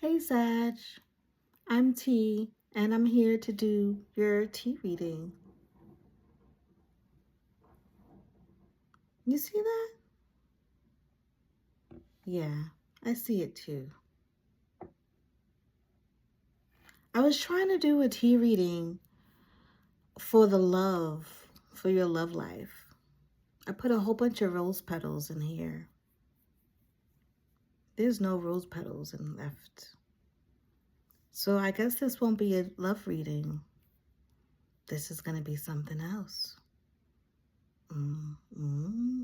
Hey Sag, I'm T, and I'm here to do your tea reading. You see that? Yeah, I see it too. I was trying to do a tea reading for for your love life. I put a whole bunch of rose petals in here. There's no rose petals left. So I guess this won't be a love reading. This is going to be something else. Mm-hmm.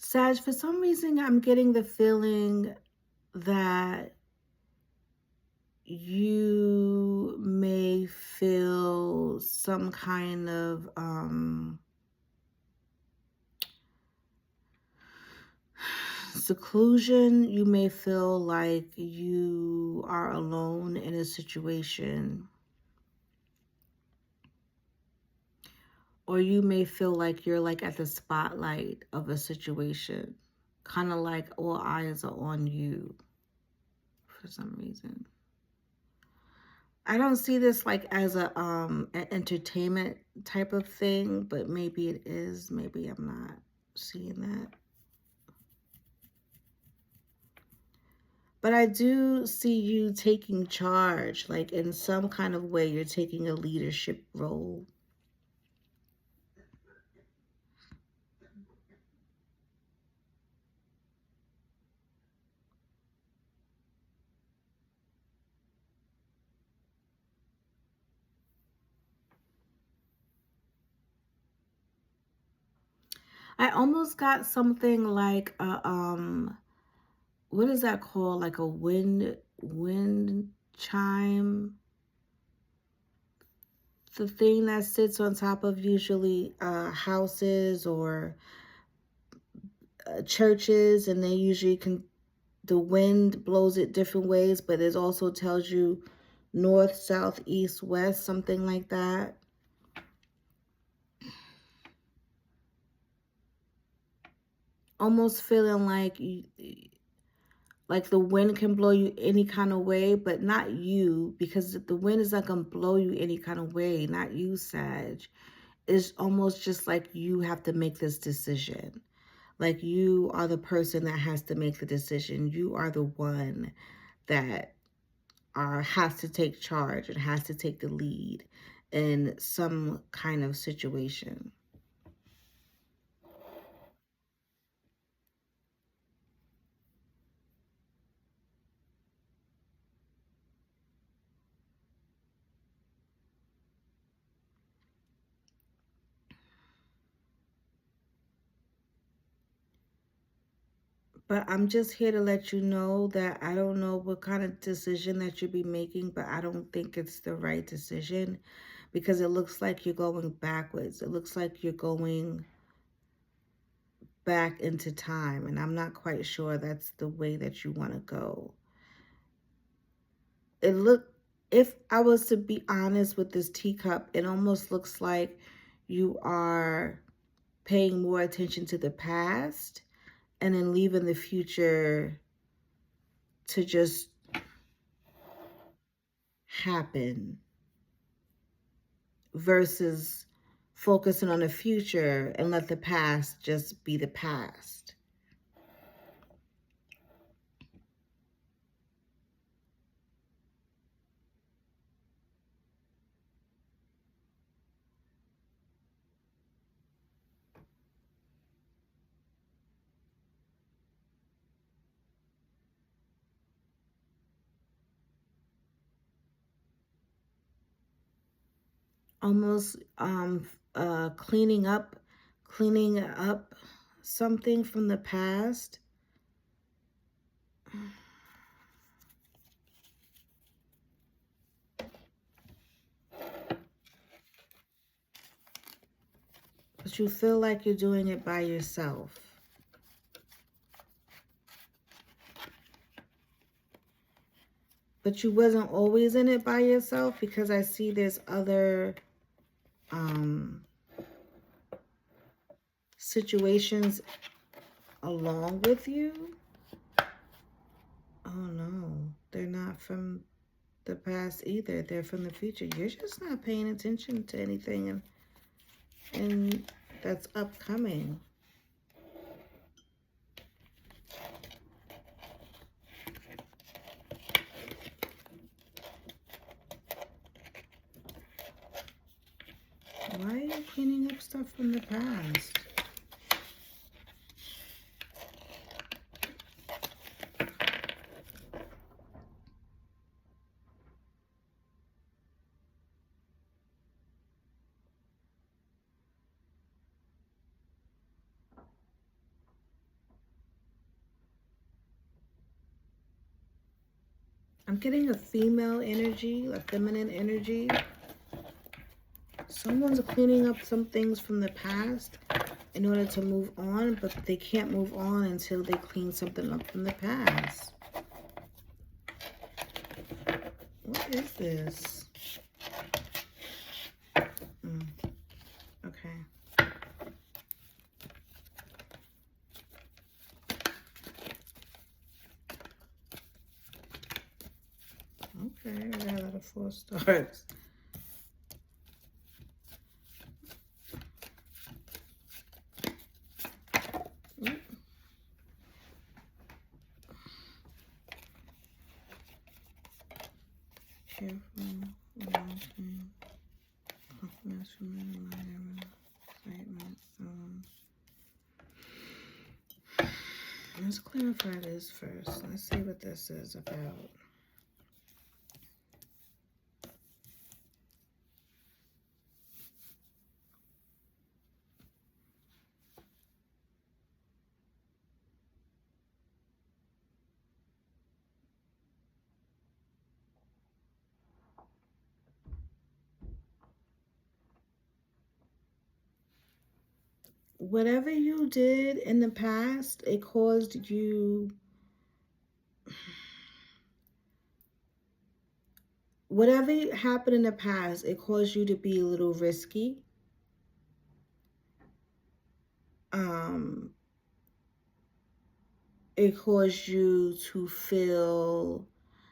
Sag, for some reason, I'm getting the feeling that you may feel some kind of seclusion. You may feel like you are alone in a situation, or you may feel like you're like at the spotlight of a situation, kind of like all eyes are on you for some reason. I don't see this like as an entertainment type of thing, but maybe it is. Maybe I'm not seeing that. But I do see you taking charge, like in some kind of way, you're taking a leadership role. I almost got something like what is that called? Like a wind chime. The thing that sits on top of usually houses or churches, and they usually can, the wind blows it different ways, but it also tells you north, south, east, west, something like that. Almost feeling like the wind can blow you any kind of way, but not you, because the wind is not gonna blow you any kind of way, not you, Sag. It's almost just like you have to make this decision. Like you are the person that has to make the decision. You are the one that has to take charge and has to take the lead in some kind of situation. But I'm just here to let you know that I don't know what kind of decision that you'll be making, but I don't think it's the right decision because it looks like you're going backwards. It looks like you're going back into time, and I'm not quite sure that's the way that you want to go. It look If I was to be honest with this teacup, it almost looks like you are paying more attention to the past and then leaving the future to just happen versus focusing on the future and let the past just be the past. Almost cleaning up something from the past. But you feel like you're doing it by yourself. But you wasn't always in it by yourself, because I see there's other situations along with you. Oh no, they're not from the past either. They're from the future. You're just not paying attention to anything and that's upcoming. Why are you cleaning up stuff from the past? I'm getting a female energy, a feminine energy. Someone's cleaning up some things from the past in order to move on, but they can't move on until they clean something up from the past. What is this? Okay. Okay, I got a lot of 4 stars. Careful, watching, compliments from an excitement. Let's clarify this first. Let's see what this is about. Whatever you did in the past, it caused you... Whatever happened in the past, it caused you to be a little risky. It caused you to feel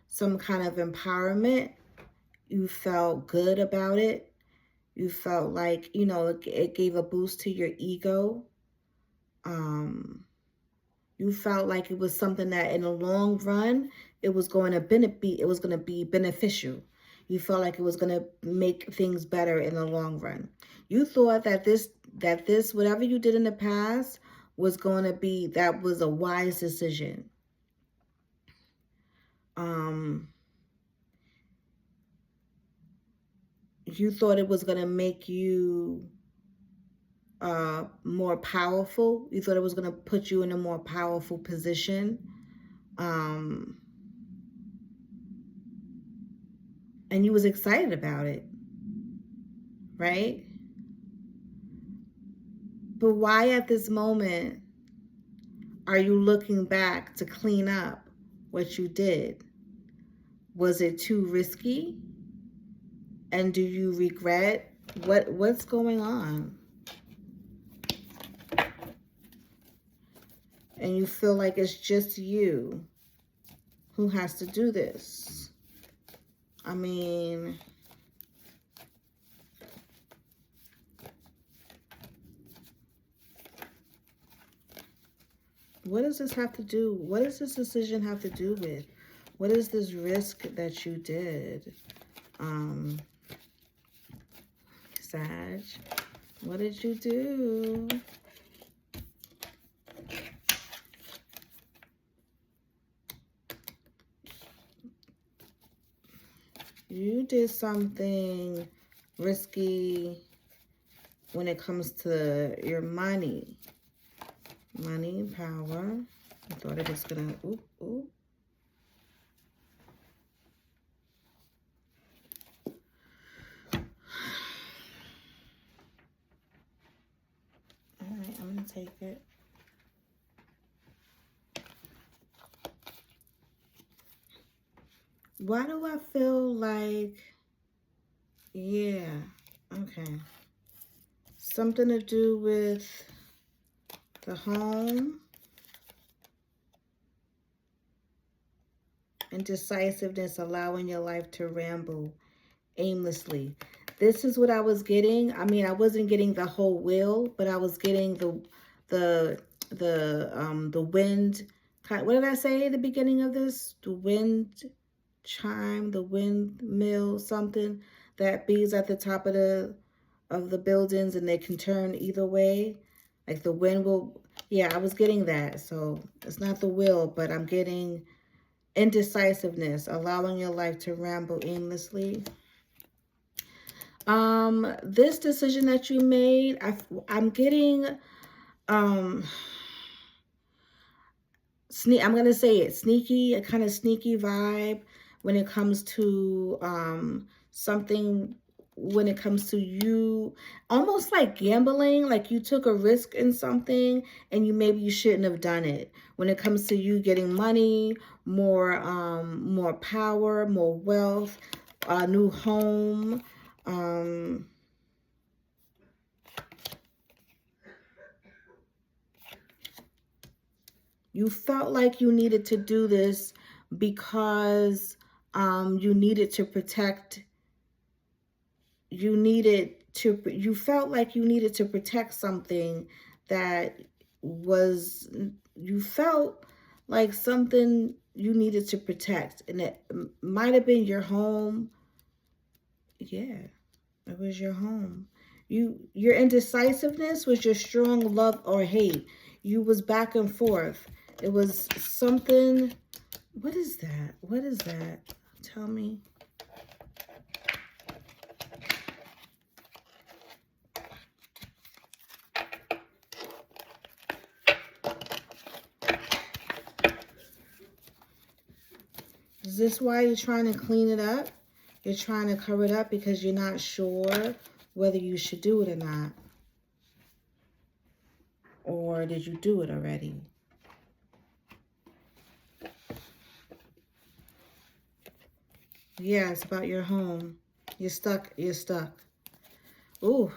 some kind of empowerment. You felt good about it. You felt like, you know, it gave a boost to your ego. You felt like it was something that in the long run, it was going to be beneficial. You felt like it was going to make things better in the long run. You thought that this, whatever you did in the past was going to be, that was a wise decision. You thought it was going to make you more powerful. You thought it was going to put you in a more powerful position. And you was excited about it, right? But why at this moment are you looking back to clean up what you did? Was it too risky? And do you regret what's going on? And you feel like it's just you who has to do this. I mean, what does this have to do? What does this decision have to do with? What is this risk that you did? Sag, what did you do? You did something risky when it comes to your money, Money, power. I thought it was gonna, ooh, ooh. All right, I'm gonna take it. Why do I feel like, yeah, okay. Something to do with the home. Indecisiveness, allowing your life to ramble aimlessly. This is what I was getting. I mean, I wasn't getting the whole wheel, but I was getting the wind. What did I say at the beginning of this? The wind chime, the windmill, something that bees at the top of the buildings, and they can turn either way. Like the wind will. Yeah, I was getting that. So it's not the wheel, but I'm getting indecisiveness, allowing your life to ramble aimlessly. This decision that you made, I'm getting I'm gonna say it, sneaky, a kind of sneaky vibe when it comes to something, when it comes to you, almost like gambling, like you took a risk in something and maybe you shouldn't have done it. When it comes to you getting money, more power, more wealth, a new home, you felt like you needed to do this because you needed to protect, you felt like you needed to protect something that was, you felt like something you needed to protect. And it might have been your home. Yeah, it was your home. Your indecisiveness was your strong love or hate. You was back and forth. It was something. What is that? What is that? Tell me. Is this why you're trying to clean it up? You're trying to cover it up because you're not sure whether you should do it or not. Or did you do it already? Yeah, it's about your home. You're stuck. You're stuck. Ooh,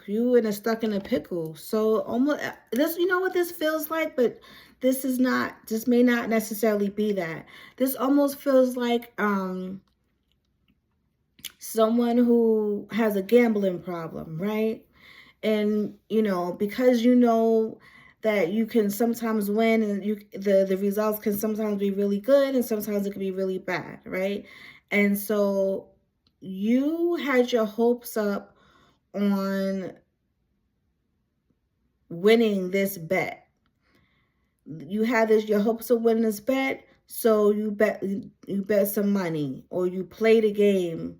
stuck in a pickle. So almost this, you know what this feels like, but this is not, this may not necessarily be that. This almost feels like someone who has a gambling problem, right? And because that you can sometimes win, and the results can sometimes be really good and sometimes it can be really bad, right? And so you had your hopes up on winning this bet. You had your hopes of winning this bet, so you bet some money, or you played a game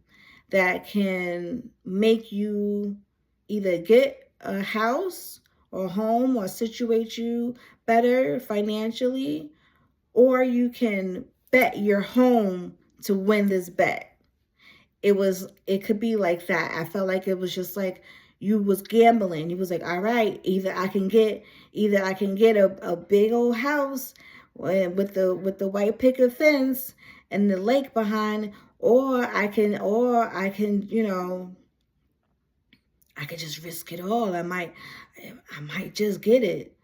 that can make you either get a house or home or situate you better financially, or you can bet your home to win this bet. It could be like that. I felt like it was just like you was gambling. You was like, all right, either I can get a big old house with the white picket fence and the lake behind, or I can I could just risk it all. I might just get it.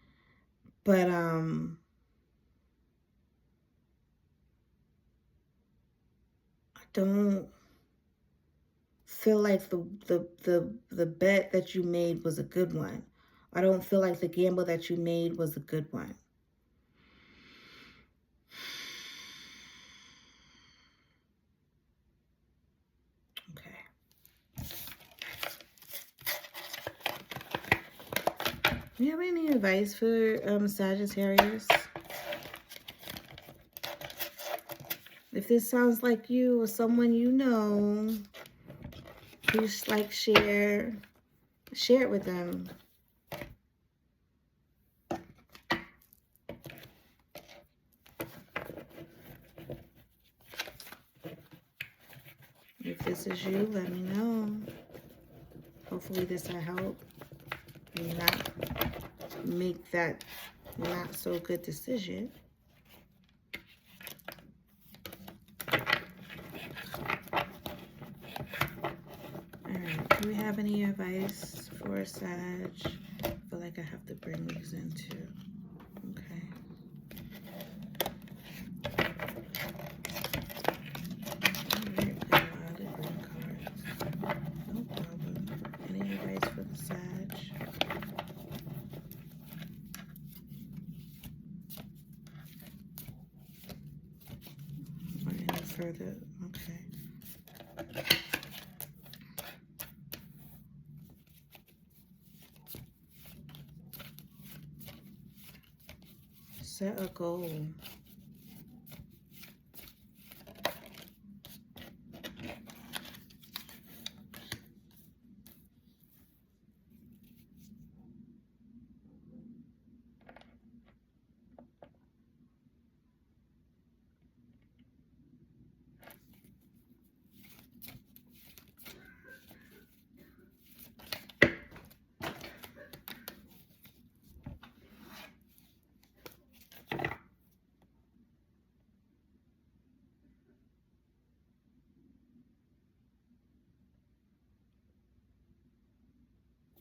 But I don't feel like the bet that you made was a good one. I don't feel like the gamble that you made was a good one. Okay. Do you have any advice for Sagittarius? If this sounds like you or someone you know, please share it with them. If this is you, let me know. Hopefully this will help you not make that not so good decision. Alright, do we have any advice for Sag? I feel like I have to bring these in too. Okay. Alright, a lot of green cards. No problem. Any advice for the Sag? Or any further? Okay. Set a goal.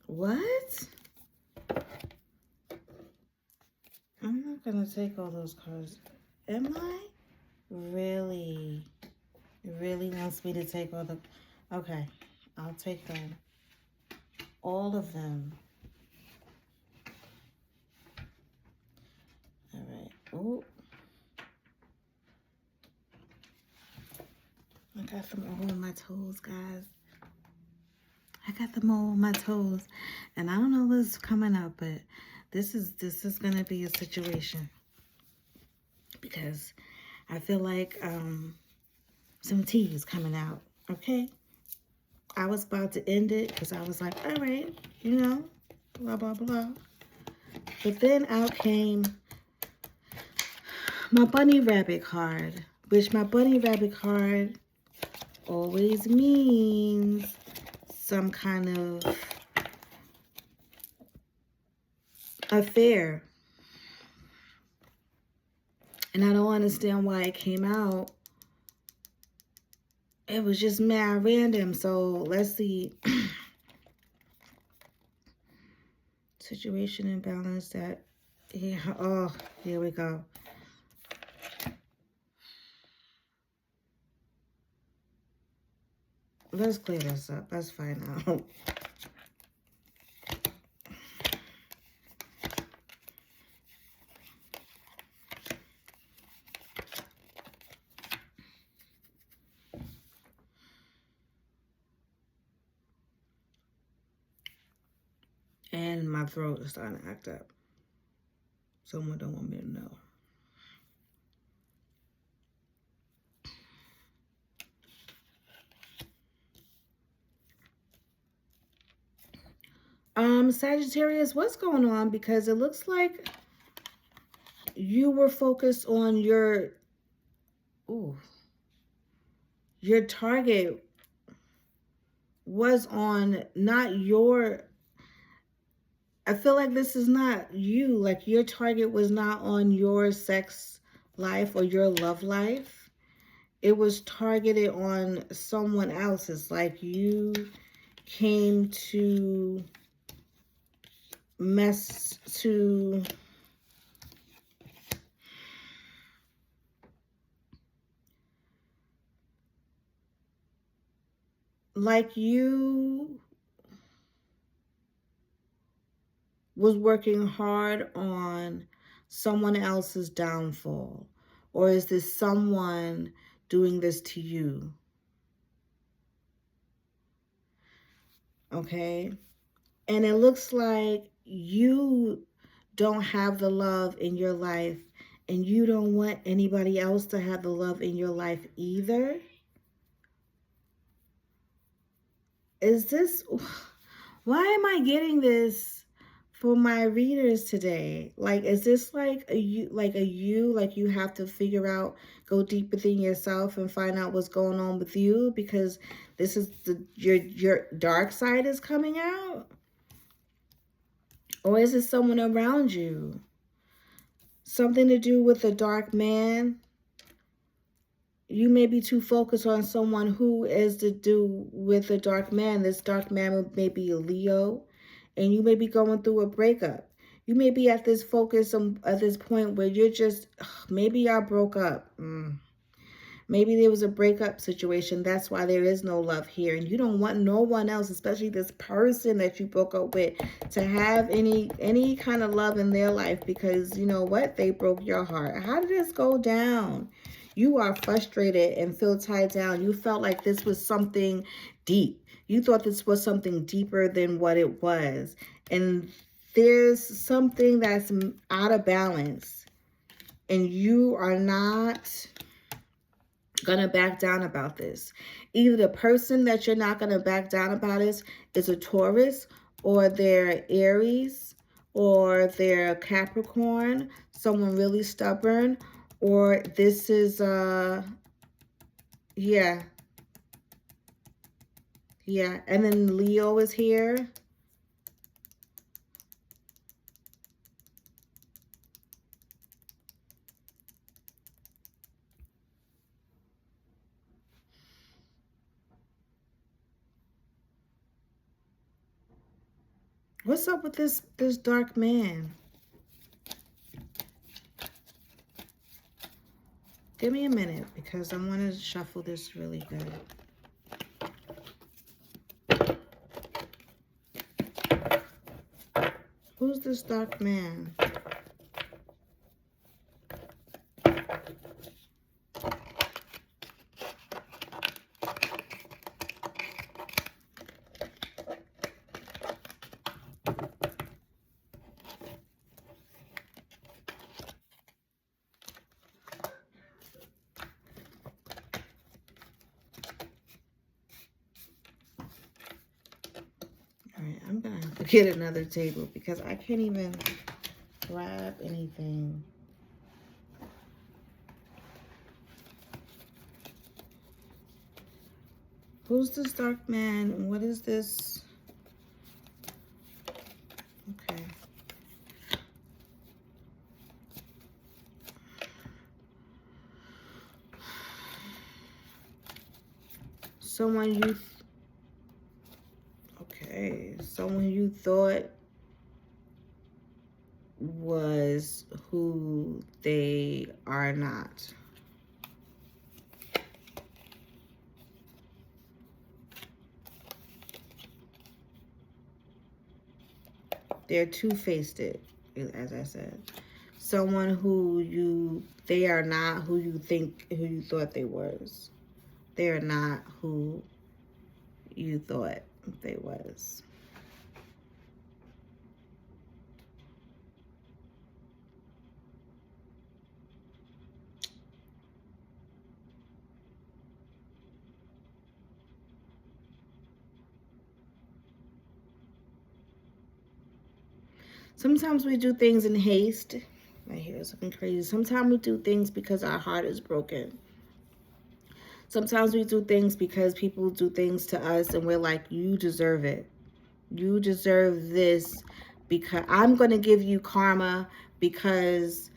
What? I'm not gonna take all those cards. Am I? Really? It really wants me to take all the... Okay, I'll take them. All of them. Alright. Oh. I got them all on my toes, guys. I got them all on my toes. And I don't know what's coming up, but this is gonna be a situation. Because I feel like some tea is coming out. Okay? I was about to end it because I was like, all right, you know, blah, blah, blah. But then out came my bunny rabbit card, which my bunny rabbit card always means some kind of affair. And I don't understand why it came out. It was just mad random. So let's see. Situation imbalance that, yeah, oh, here we go. Let's clear this up. Let's find out. And my throat is starting to act up. Someone don't want me to know. Sagittarius, what's going on? Because it looks like you were focused on your target was on not your, I feel like this is not you. Like your target was not on your sex life or your love life. It was targeted on someone else's. Like you came to mess to... Like you was working hard on someone else's downfall. Or is this someone doing this to you? Okay? And it looks like you don't have the love in your life, and you don't want anybody else to have the love in your life either. Is this... Why am I getting this For my readers today, like, is this like like you have to figure out, go deep within yourself and find out what's going on with you, because this is your dark side is coming out? Or is it someone around you? Something to do with a dark man? You may be too focused on someone who is to do with a dark man. This dark man may be a Leo, and you may be going through a breakup. You may be at this focus at this point where you're just, maybe y'all broke up. Maybe there was a breakup situation. That's why there is no love here. And you don't want no one else, especially this person that you broke up with, to have any kind of love in their life, because you know what? They broke your heart. How did this go down? You are frustrated and feel tied down. You felt like this was something deep. You thought this was something deeper than what it was. And there's something that's out of balance. And you are not gonna back down about this. Either the person that you're not gonna back down about is a Taurus, or they're Aries, or they're Capricorn, someone really stubborn, or this is yeah, and then Leo is here. What's up with this dark man? Give me a minute, because I want to shuffle this really good. Who's this dark man? I'm gonna have to get another table, because I can't even grab anything. Who's this dark man, and what is this? Okay. Someone you someone you thought was who they are not. They're two-faced, as I said. Someone who they are not who you thought they was. They are not who you thought they was. Sometimes we do things in haste. My hair is looking crazy. Sometimes we do things because our heart is broken. Sometimes we do things because people do things to us and we're like, you deserve it. You deserve this, because I'm going to give you karma, because,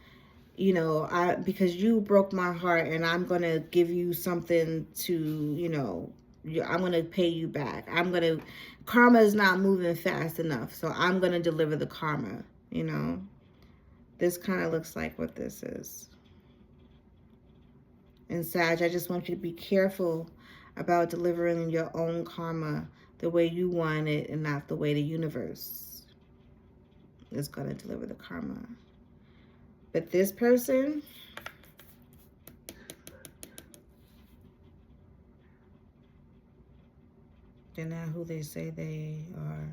you know, because you broke my heart, and I'm going to give you something to, you know, I'm going to pay you back. Karma is not moving fast enough, so I'm going to deliver the karma, you know. This kind of looks like what this is. And Sag, I just want you to be careful about delivering your own karma the way you want it, and not the way the universe is going to deliver the karma. But this person, they're not who they say they are.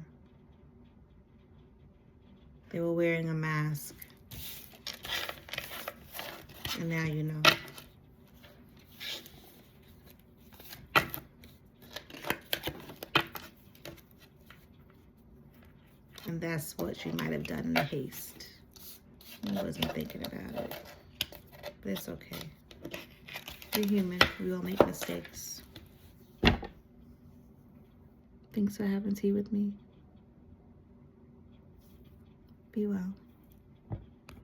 They were wearing a mask. And now you know. And that's what you might have done in haste. I wasn't thinking about it. But it's okay. We're human. We all make mistakes. Thanks for having tea with me. Be well.